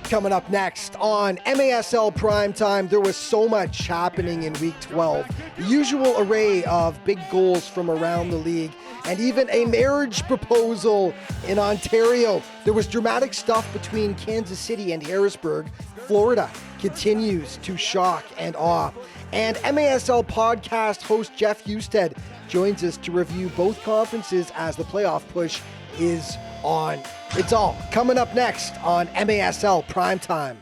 Coming up next on MASL Primetime, there was so much happening in Week 12. The usual array of big goals from around the league, and even a marriage proposal in Ontario. There was dramatic stuff between Kansas City and Harrisburg. Florida continues to shock and awe. And MASL podcast host Jeff Husted joins us to review both conferences as the playoff push is on. It's all coming up next on MASL Primetime.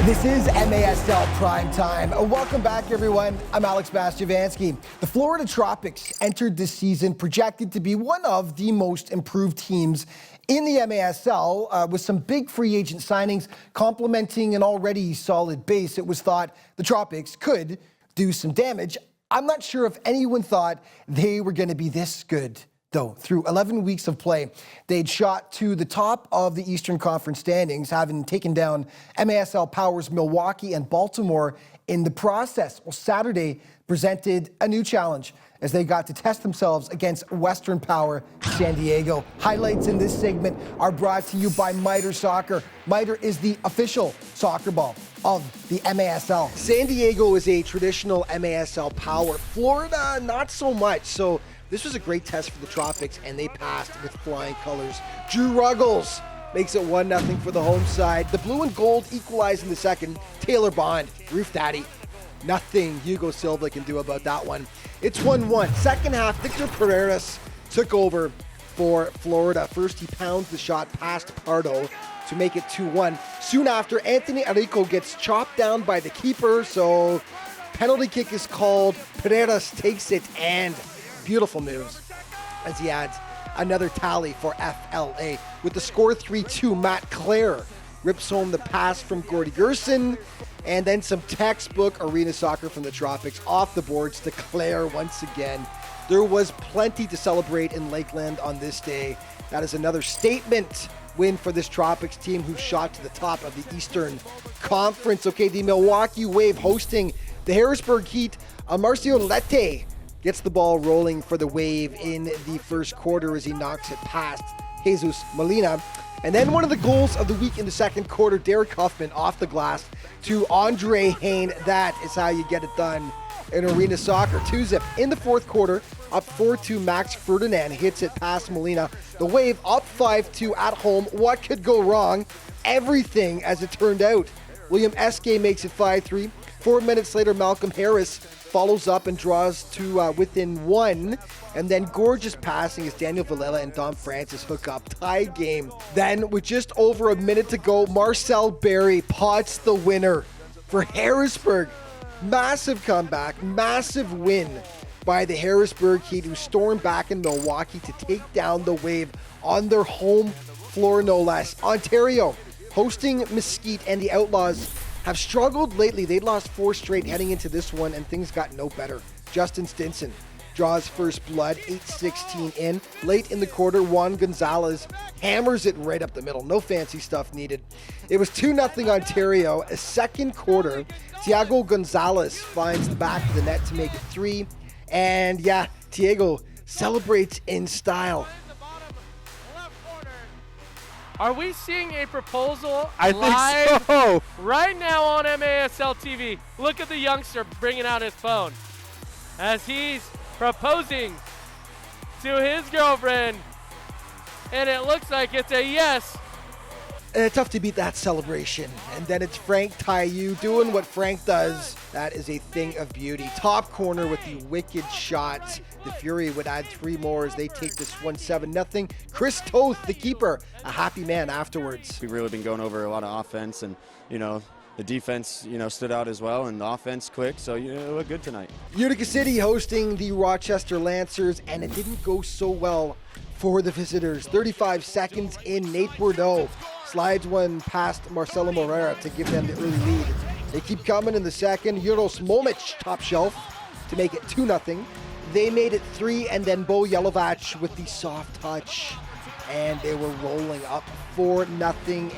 This is MASL Primetime. Welcome back, everyone. I'm Alex Bastiavansky. The Florida Tropics entered this season projected to be one of the most improved teams in the MASL, with some big free agent signings complementing an already solid base. It was thought the Tropics could do some damage. I'm not sure if anyone thought they were going to be this good, though. Through 11 weeks of play, they'd shot to the top of the Eastern Conference standings, having taken down MASL powers Milwaukee and Baltimore in the process. Well, Saturday presented a new challenge as they got to test themselves against Western Power San Diego. Highlights in this segment are brought to you by Miter Soccer. Miter is the official soccer ball of the MASL. San Diego is a traditional MASL power. Florida, not so much. So this was a great test for the Tropics, and they passed with flying colors. Drew Ruggles makes it 1-0 for the home side. The blue and gold equalize in the second. Taylor Bond, Roof Daddy. Nothing Hugo Silva can do about that one. It's 1-1. Second half, Victor Pereras took over for Florida. First, he pounds the shot past Pardo to make it 2-1. Soon after, Anthony Arico gets chopped down by the keeper, so penalty kick is called. Pereras takes it, and beautiful moves as he adds another tally for FLA. With the score 3-2, Matt Clare rips home the pass from Gordy Gerson, and then some textbook arena soccer from the Tropics off the boards to Clare once again. There was plenty to celebrate in Lakeland on this day. That is another statement win for this Tropics team who shot to the top of the Eastern Conference. Okay, the Milwaukee Wave hosting the Harrisburg Heat. Marcio Lete gets the ball rolling for the Wave in the first quarter as he knocks it past Jesus Molina. And then one of the goals of the week in the second quarter, Derek Huffman off the glass to Andre Hain. That is how you get it done in arena soccer. 2-zip in the fourth quarter, up 4-2. Max Ferdinand hits it past Molina. The Wave up 5-2 at home. What could go wrong? Everything, as it turned out. William Eske makes it 5-3. 4 minutes later, Malcolm Harris follows up and draws to within one. And then gorgeous passing as Daniel Villela and Dom Francis hook up. Tied game. Then, with just over a minute to go, Marcel Berry pots the winner for Harrisburg. Massive comeback, massive win by the Harrisburg Heat, who stormed back in Milwaukee to take down the Wave on their home floor, no less. Ontario hosting Mesquite, and the Outlaws have struggled lately. They'd lost 4 straight heading into this one, and things got no better. Justin Stinson draws first blood, 8:16 in. Late in the quarter, Juan Gonzalez hammers it right up the middle. No fancy stuff needed. It was 2-0 Ontario. A second quarter, Thiago Gonzalez finds the back of the net to make it 3. And yeah, Thiago celebrates in style. Are we seeing a proposal I live think so. right now on MASL TV? Look at the youngster bringing out his phone as he's proposing to his girlfriend, and it looks like it's a yes. Tough to beat that celebration. And then it's Frank Taiyu doing what Frank does. That is a thing of beauty. Top corner with the wicked shot. The Fury would add 3 more as they take this one 7-0. Chris Toth, the keeper, a happy man afterwards. We've really been going over a lot of offense, and, the defense, stood out as well, and the offense quick, so, it looked good tonight. Utica City hosting the Rochester Lancers, and it didn't go so well for the visitors. 35 seconds in, Nate Bordeaux slides one past Marcelo Moreira to give them the early lead. They keep coming in the second. Juros Momic top shelf to make it 2-0. They made it 3, and then Bo Jelovac with the soft touch. And they were rolling up 4-0,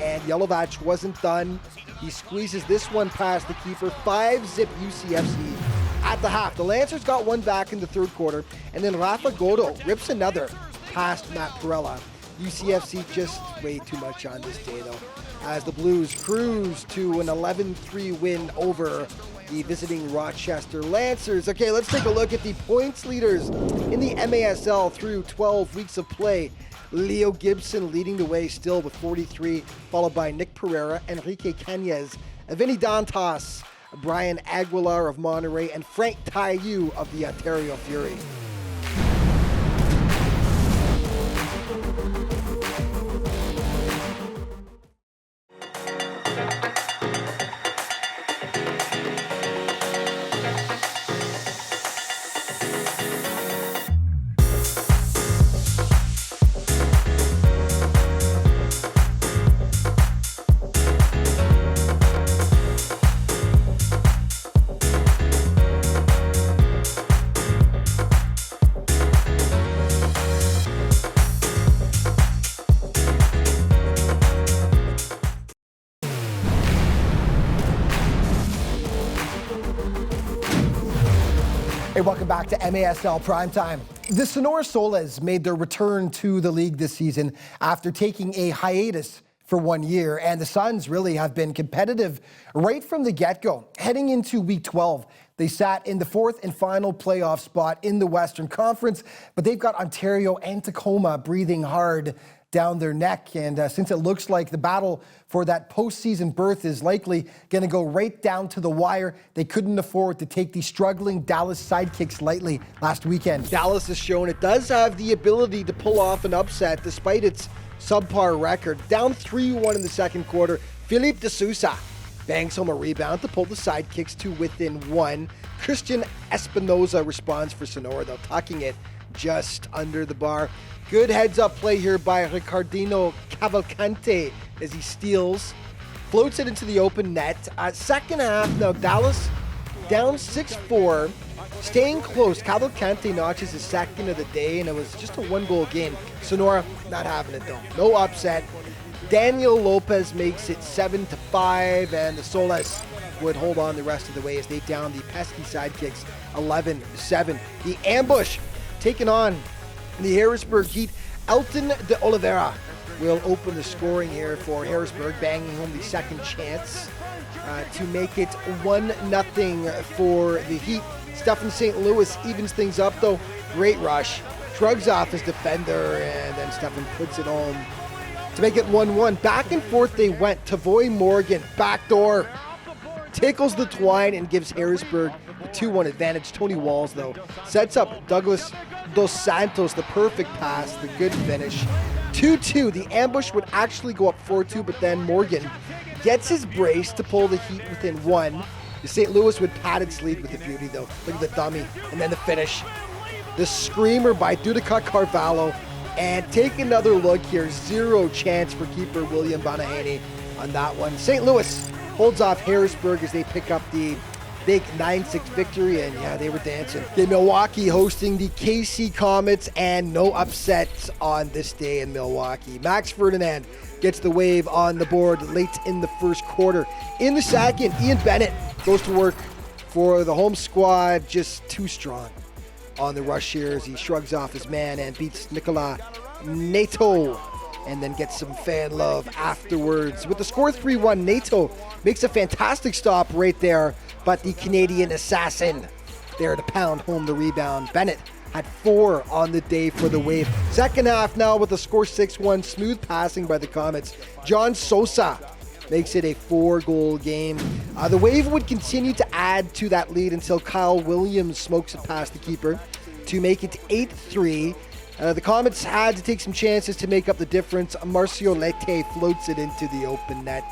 and Jelovac wasn't done. He squeezes this one past the keeper. 5-zip UCFC at the half. The Lancers got one back in the third quarter, and then Rafa Godo rips another past Matt Perella. UCFC just way too much on this day, though, as the Blues cruise to an 11-3 win over the visiting Rochester Lancers. Okay, let's take a look at the points leaders in the MASL through 12 weeks of play. Leo Gibson leading the way still with 43, followed by Nick Pereira, Enrique Cañez, Vinny Dantas, Brian Aguilar of Monterey, and Frank Taiyu of the Ontario Fury. Hey, welcome back to MASL Primetime. The Sonora Soles made their return to the league this season after taking a hiatus for 1 year, and the Suns really have been competitive right from the get-go. Heading into Week 12, they sat in the fourth and final playoff spot in the Western Conference, but they've got Ontario and Tacoma breathing hard down their neck, and since it looks like the battle for that postseason berth is likely going to go right down to the wire, they couldn't afford to take the struggling Dallas Sidekicks lightly last weekend. Dallas has shown it does have the ability to pull off an upset despite its subpar record. Down 3-1 in the second quarter, Philippe de Sousa bangs home a rebound to pull the Sidekicks to within 1. Christian Espinoza responds for Sonora, though, tucking it just under the bar. Good heads-up play here by Ricardino Cavalcante as he steals, floats it into the open net. Second half, now Dallas down 6-4, staying close. Cavalcante notches his second of the day, and it was just a one-goal game. Sonora not having it, though. No upset. Daniel Lopez makes it 7-5, and the Soles would hold on the rest of the way as they down the pesky Sidekicks 11-7. The ambush taken on the Harrisburg Heat. Elton de Oliveira will open the scoring here for Harrisburg, banging home the second chance to make it 1-0 for the Heat. Stephen St. Louis evens things up, though. Great rush. Shrugs off his defender, and then Stephen puts it home to make it 1-1. Back and forth they went. Tavoy Morgan, backdoor, tickles the twine and gives Harrisburg a 2-1 advantage. Tony Walls, though, sets up Douglas Dos Santos, the perfect pass, the good finish. 2-2. The ambush would actually go up 4-2, but then Morgan gets his brace to pull the Heat within 1. The St. Louis would pad its lead with the beauty, though. Look at the dummy. And then the finish. The screamer by Dudica Carvalho. And take another look here. Zero chance for keeper William Bonahane on that one. St. Louis holds off Harrisburg as they pick up the big 9-6 victory, and yeah, they were dancing. The Milwaukee hosting the KC Comets, and no upsets on this day in Milwaukee. Max Ferdinand gets the wave on the board late in the first quarter. In the second, Ian Bennett goes to work for the home squad, just too strong on the rush here as he shrugs off his man and beats Nicola Nato, and then gets some fan love afterwards. With the score 3-1, Nato makes a fantastic stop right there, but the Canadian assassin there to pound home the rebound. Bennett had 4 on the day for the Wave. Second half now with the score 6-1, smooth passing by the Comets. John Sosa makes it a 4-goal game. The Wave would continue to add to that lead until Kyle Williams smokes it past the keeper to make it 8-3. The Comets had to take some chances to make up the difference. Marcio Lete floats it into the open net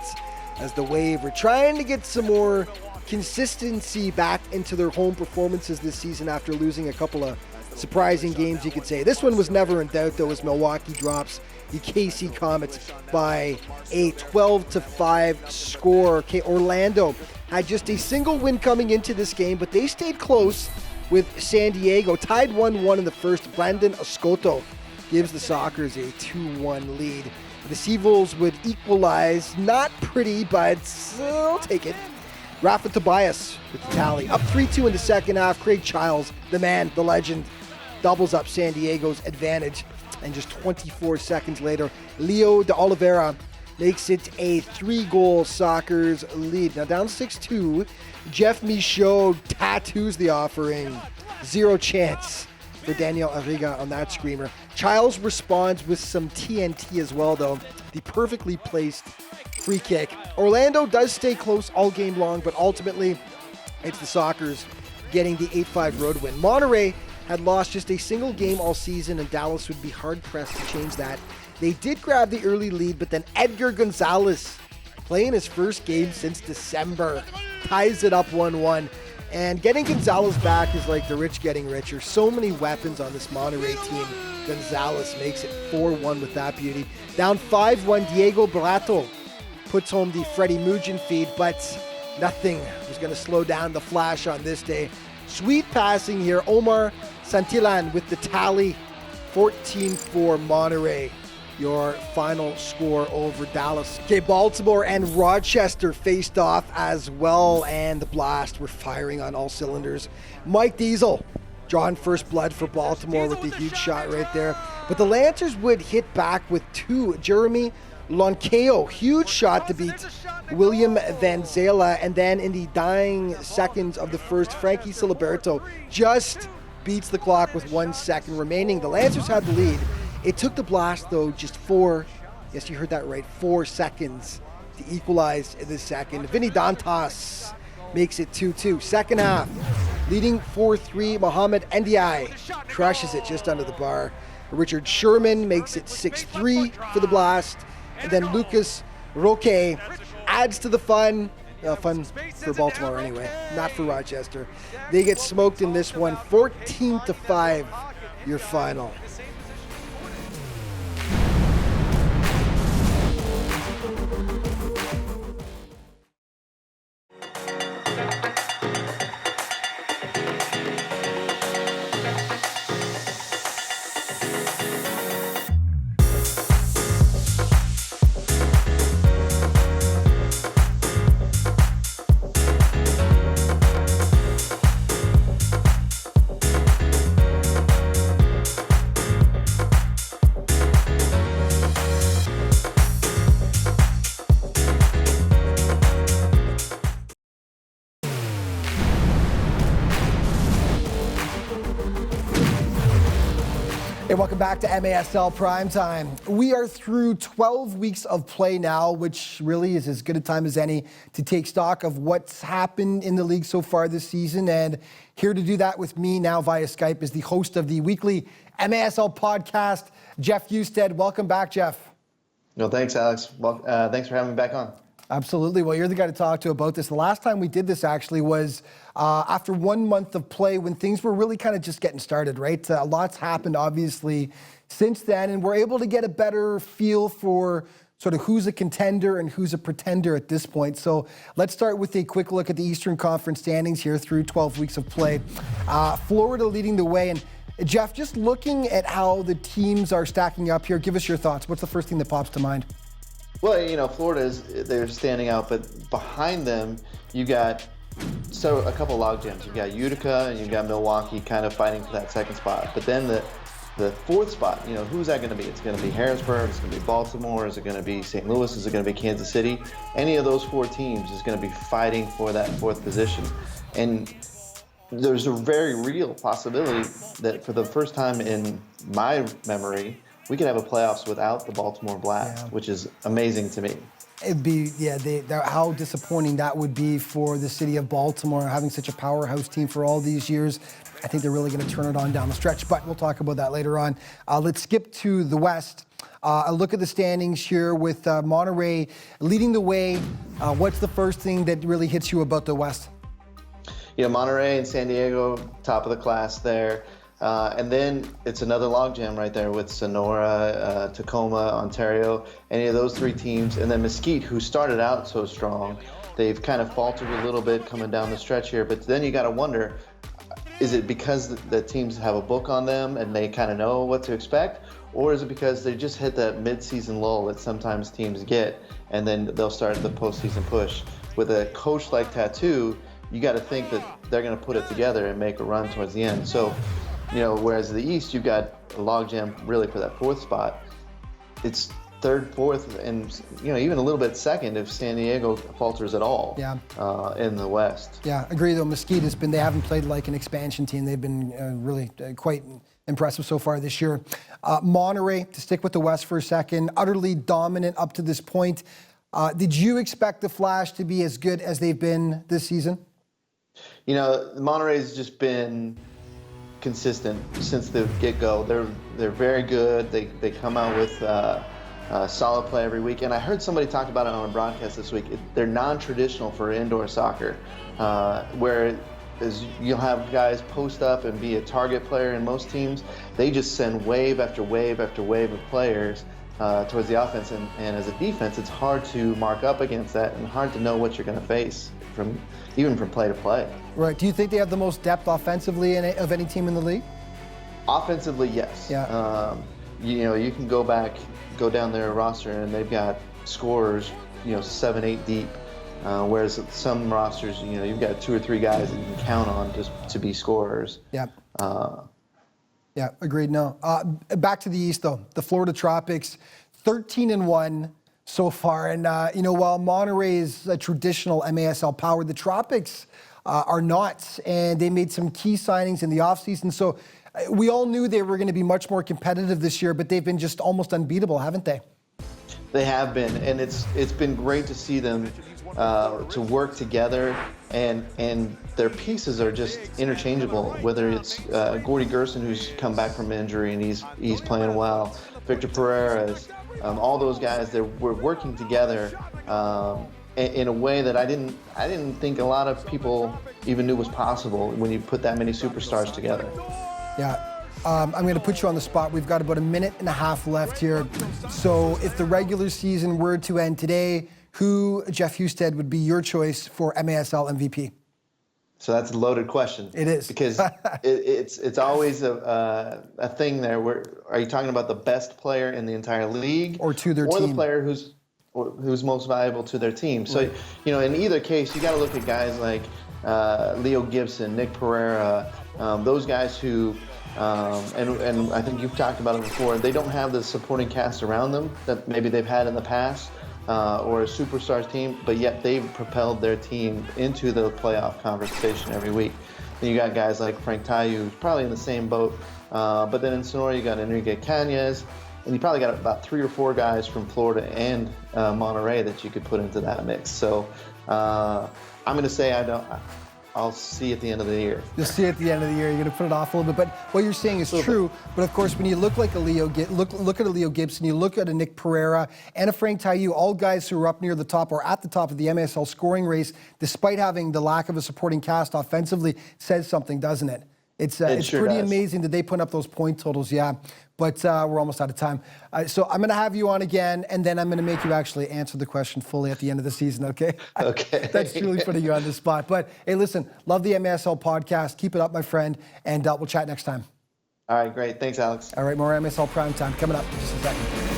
as the Wave were trying to get some more consistency back into their home performances this season after losing a couple of surprising games, you could say. This one was never in doubt, though, as Milwaukee drops the KC Comets by a 12-5 score. Okay, Orlando had just a single win coming into this game, but they stayed close with San Diego. Tied 1-1 in the first. Brandon Escoto gives the Sockers a 2-1 lead. The Seavulls would equalize. Not pretty, but I'll take it. Rafa Tobias with the tally. Up 3-2 in the second half. Craig Childs, the man, the legend, doubles up San Diego's advantage. And just 24 seconds later, Leo de Oliveira makes it a 3-goal Sockers lead. Now down 6-2, Jeff Michaud tattoos the offering. 0 chance for Daniel Arriga on that screamer. Childs responds with some TNT as well, though. The perfectly placed free kick. Orlando does stay close all game long, but ultimately it's the Sockers getting the 8-5 road win. Monterey had lost just a single game all season, and Dallas would be hard-pressed to change that. They did grab the early lead, but then Edgar Gonzalez, playing his first game since December, ties it up 1-1. And getting Gonzalez back is like the rich getting richer. So many weapons on this Monterey team. Gonzalez makes it 4-1 with that beauty. Down 5-1, Diego Barato puts home the Freddie Mugin feed, but nothing was going to slow down the Flash on this day. Sweet passing here. Omar Santillan with the tally. 14-4 Monterey. Your final score over Dallas. Okay, Baltimore and Rochester faced off as well, and the Blast were firing on all cylinders. Mike Diesel drawing first blood for Baltimore with the huge shot right there. But the Lancers would hit back with 2. Jeremy Lonkeo, huge shot to beat William Van Zela. And then in the dying seconds of the first, Frankie Siliberto just beats the clock with 1 second remaining. The Lancers had the lead. It took the Blast, though, just 4, yes, you heard that right, 4 seconds to equalize in the second. Vinny Dantas makes it 2-2. Second half, leading 4-3, Mohamed Ndiaye crushes it just under the bar. Richard Sherman makes it 6-3 for the Blast. And then Lucas Roque adds to the fun. Fun for Baltimore anyway, not for Rochester. They get smoked in this one, 14-5, your final. Hey, welcome back to MASL Primetime. We are through 12 weeks of play now, which really is as good a time as any to take stock of what's happened in the league so far this season. And here to do that with me now via Skype is the host of the weekly MASL podcast, Jeff Husted. Welcome back, Jeff. No, thanks, Alex. Well, thanks for having me back on. Absolutely. Well, you're the guy to talk to about this. The last time we did this actually was after 1 month of play when things were really kind of just getting started, right? Lots happened, obviously, since then, and we're able to get a better feel for sort of who's a contender and who's a pretender at this point. So let's start with a quick look at the Eastern Conference standings here through 12 weeks of play. Florida leading the way. And Jeff, just looking at how the teams are stacking up here, give us your thoughts. What's the first thing that pops to mind? Well, you know, they're standing out, but behind them, you got a couple log jams. You got Utica and you got Milwaukee kind of fighting for that second spot. But then the fourth spot, you know, who's that going to be? It's going to be Harrisburg, it's going to be Baltimore, is it going to be St. Louis, is it going to be Kansas City? Any of those 4 teams is going to be fighting for that 4th position. And there's a very real possibility that for the first time in my memory, we could have a playoffs without the Baltimore Blast, which is amazing to me. It'd be, how disappointing that would be for the city of Baltimore, having such a powerhouse team for all these years. I think they're really going to turn it on down the stretch, but we'll talk about that later on. Let's skip to the West. A look at the standings here with Monterey leading the way. What's the first thing that really hits you about the West? You know, Monterey and San Diego, top of the class there. And then it's another logjam right there with Sonora, Tacoma, Ontario, any of those three teams. And then Mesquite, who started out so strong, they've kind of faltered a little bit coming down the stretch here. But then you got to wonder, is it because the teams have a book on them and they kind of know what to expect? Or is it because they just hit that mid-season lull that sometimes teams get, and then they'll start the postseason push? With a coach like Tattoo, you got to think that they're going to put it together and make a run towards the end. So, whereas the East, you've got a logjam really for that fourth spot. It's third, fourth, and even a little bit second if San Diego falters at all. Yeah. In the West. Yeah, agree though. Mesquite they haven't played like an expansion team. They've been really quite impressive so far this year. Monterey, to stick with the West for a second, utterly dominant up to this point. Did you expect the Flash to be as good as they've been this season? Monterey's just been consistent since the get-go. They're very good. They come out with solid play every week. And I heard somebody talk about it on a broadcast this week. They're non-traditional for indoor soccer, where you'll have guys post up and be a target player in most teams. They just send wave after wave after wave of players towards the offense. And as a defense, it's hard to mark up against that and hard to know what you're going to face even from play to play. Right. Do you think they have the most depth offensively of any team in the league? Offensively, yes. Yeah. You can go down their roster and they've got scorers, 7, 8 deep. Whereas some rosters, you've got 2 or 3 guys that you can count on just to be scorers. Yeah. Yeah, agreed. No. Back to the East, though. The Florida Tropics, 13-1 so far. And, while Monterey is a traditional MASL power, the Tropics are not. And they made some key signings in the offseason. So we all knew they were going to be much more competitive this year, but they've been just almost unbeatable, haven't they? They have been. And it's been great to see them to work together, and their pieces are just interchangeable. Whether it's Gordy Gerson, who's come back from injury and he's playing well, Victor Pereira's, all those guys, we're working together in a way that I didn't think a lot of people even knew was possible when you put that many superstars together. Yeah. I'm going to put you on the spot. We've got about a minute and a half left here. So if the regular season were to end today, who, Jeff Husted, would be your choice for MASL MVP? So that's a loaded question. It is. Because it's always a thing there. Are you talking about the best player in the entire league? Or to their team. Or the player who's most valuable to their team. So, in either case, you got to look at guys like Leo Gibson, Nick Pereira, those guys who, and I think you've talked about it before, they don't have the supporting cast around them that maybe they've had in the past. Or a superstars team, but yet they've propelled their team into the playoff conversation every week. Then you got guys like Frank Tayu, who's probably in the same boat, but then in Sonora you got Enrique Cañas, and you probably got about 3 or 4 guys from Florida and Monterey that you could put into that mix. So I'm going to say I'll see at the end of the year. You'll see at the end of the year. You're going to put it off a little bit, but what you're saying is true. But of course, when you look at a Leo Gibson, you look at a Nick Pereira and a Frank Tayu, all guys who are up near the top or at the top of the MASL scoring race, despite having the lack of a supporting cast offensively, says something, doesn't it? It's sure pretty does. amazing that they put up those point totals, yeah. But we're almost out of time. So I'm going to have you on again, and then I'm going to make you actually answer the question fully at the end of the season, okay? Okay. That's truly putting you on the spot. But hey, listen, love the MASL podcast. Keep it up, my friend, and we'll chat next time. All right, great. Thanks, Alex. All right, more MASL Primetime coming up in just a second.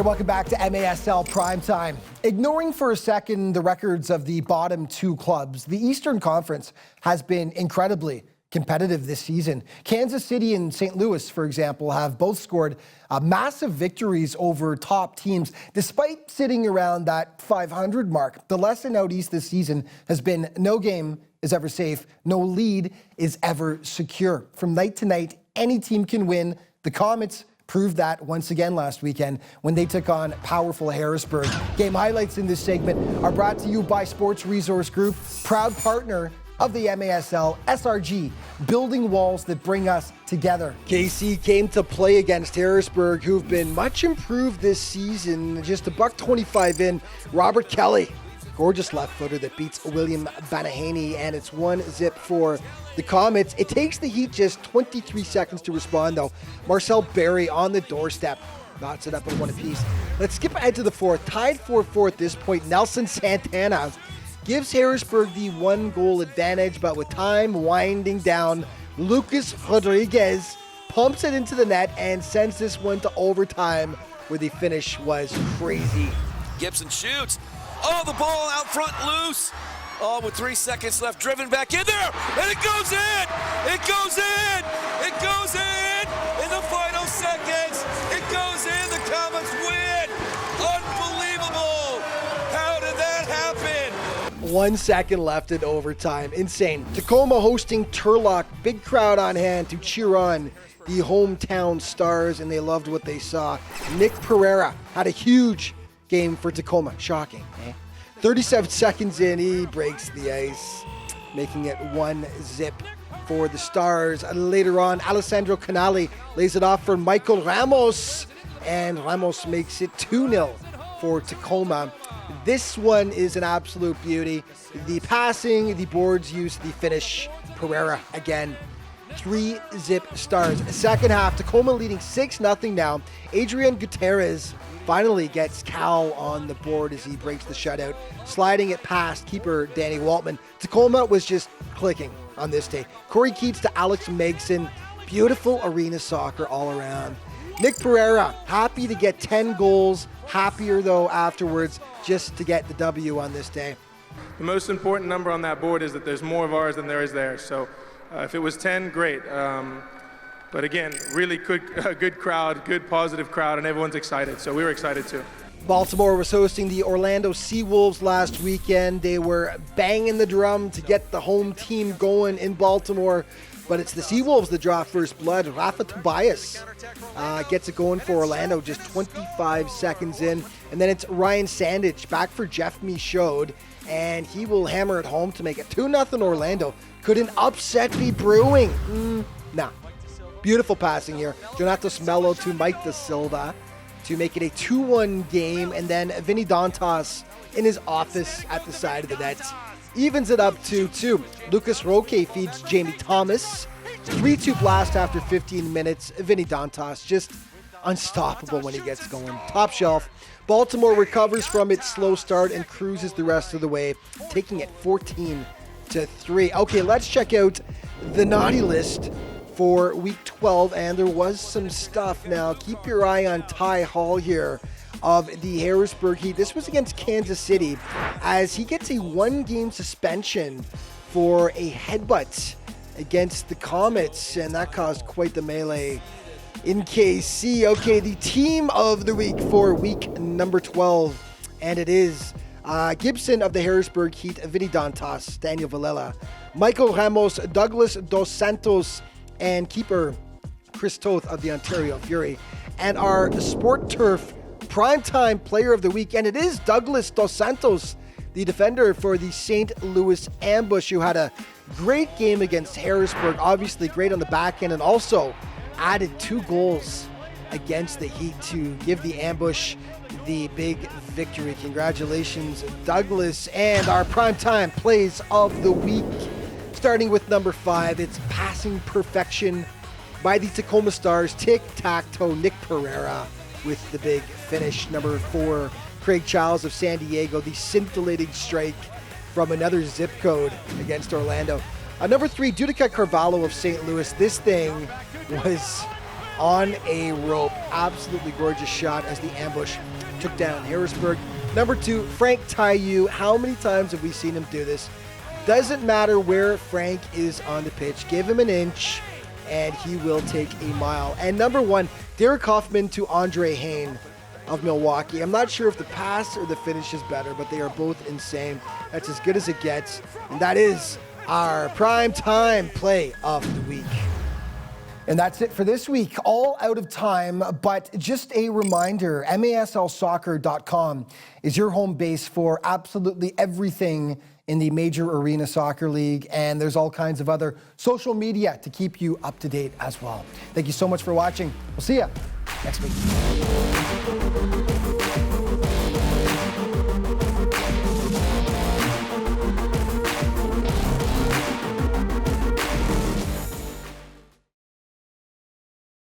Welcome back to MASL Primetime. Ignoring for a second the records of the bottom 2 clubs, the Eastern Conference has been incredibly competitive this season. Kansas City and St. Louis, for example, have both scored massive victories over top teams, despite sitting around that 500 mark. The lesson out east this season has been no game is ever safe, no lead is ever secure. From night to night, any team can win. The Comets proved that once again last weekend when they took on powerful Harrisburg. Game highlights in this segment are brought to you by Sports Resource Group, proud partner of the MASL, SRG, building walls that bring us together. KC came to play against Harrisburg, who've been much improved this season. Just $1.25 in. Robert Kelly, gorgeous left footer that beats William Banahaney, and it's 1-0 for the Comets. It takes the Heat just 23 seconds to respond, though. Marcel Berry on the doorstep knots it up at 1 apiece. Let's skip ahead to the fourth. Tied 4-4 at this point. Nelson Santana gives Harrisburg the 1-goal advantage, but with time winding down, Lucas Rodriguez pumps it into the net and sends this one to overtime, where the finish was crazy. Gibson shoots. Oh, the ball out front loose. Oh, with 3 seconds left, driven back in there, and it goes in! It goes in! It goes in the final seconds! It goes in, the Comets win! Unbelievable! How did that happen? 1 second left in overtime. Insane. Tacoma hosting Turlock. Big crowd on hand to cheer on the hometown Stars, and they loved what they saw. Nick Pereira had a huge game for Tacoma. Shocking, eh? 37 seconds in, he breaks the ice, making it 1-0 for the Stars. Later on, Alessandro Canali lays it off for Michael Ramos, and Ramos makes it 2-0 for Tacoma. This one is an absolute beauty. The passing, the boards use, the finish. Pereira again. 3-0 Stars. Second half, Tacoma leading 6-0 now. Adrian Gutierrez finally gets Cal on the board as he breaks the shutout, sliding it past keeper Danny Waltman. Tacoma was just clicking on this day. Corey Keats to Alex Megson. Beautiful arena soccer all around. Nick Pereira, happy to get 10 goals. Happier, though, afterwards, just to get the W on this day. The most important number on that board is that there's more of ours than there is theirs. So if it was 10, great. But again, really good crowd, good positive crowd, and everyone's excited. So we were excited too. Baltimore was hosting the Orlando Seawolves last weekend. They were banging the drum to get the home team going in Baltimore. But it's the Seawolves that draw first blood. Rafa Tobias gets it going for Orlando just 25 seconds in. And then it's Ryan Sandage back for Jeff Michaud. And he will hammer it home to make it 2-0 Orlando. Could an upset be brewing? Nah. Beautiful passing here. Jonatas Mello to Mike Da Silva to make it a 2-1 game. And then Vinny Dantas in his office at the side of the net evens it up to 2. Lucas Roque feeds Jamie Thomas. 3-2 blast after 15 minutes. Vinny Dantas just unstoppable when he gets going. Top shelf. Baltimore recovers from its slow start and cruises the rest of the way, taking it 14-3. Okay, let's check out the naughty list for week 12, and there was some stuff. Now, keep your eye on Ty Hall here of the Harrisburg Heat. This was against Kansas City, as he gets a 1-game suspension for a headbutt against the Comets, and that caused quite the melee in KC. Okay, the team of the week for week number 12, and it is Gibson of the Harrisburg Heat, Vinny Dantas, Daniel Villela, Michael Ramos, Douglas Dos Santos, and keeper Chris Toth of the Ontario Fury. And our Sport Turf Primetime Player of the Week, and it is Douglas Dos Santos, the defender for the St. Louis Ambush, who had a great game against Harrisburg, obviously great on the back end, and also added 2 goals against the Heat to give the Ambush the big victory. Congratulations, Douglas. And our Primetime Plays of the Week, starting with number 5, it's Passing Perfection by the Tacoma Stars. Tic-tac-toe, Nick Pereira with the big finish. Number 4, Craig Childs of San Diego, the scintillating strike from another zip code against Orlando. Number 3, Judica Carvalho of St. Louis. This thing was on a rope. Absolutely gorgeous shot as the Ambush took down Harrisburg. Number 2, Frank Taiyu. How many times have we seen him do this? Doesn't matter where Frank is on the pitch. Give him an inch, and he will take a mile. And number one, Derek Hoffman to Andre Hayne of Milwaukee. I'm not sure if the pass or the finish is better, but they are both insane. That's as good as it gets. And that is our prime time play of the week. And that's it for this week. All out of time, but just a reminder, MASLsoccer.com is your home base for absolutely everything in the Major Arena Soccer League, and there's all kinds of other social media to keep you up to date as well. Thank you so much for watching. We'll see you next week.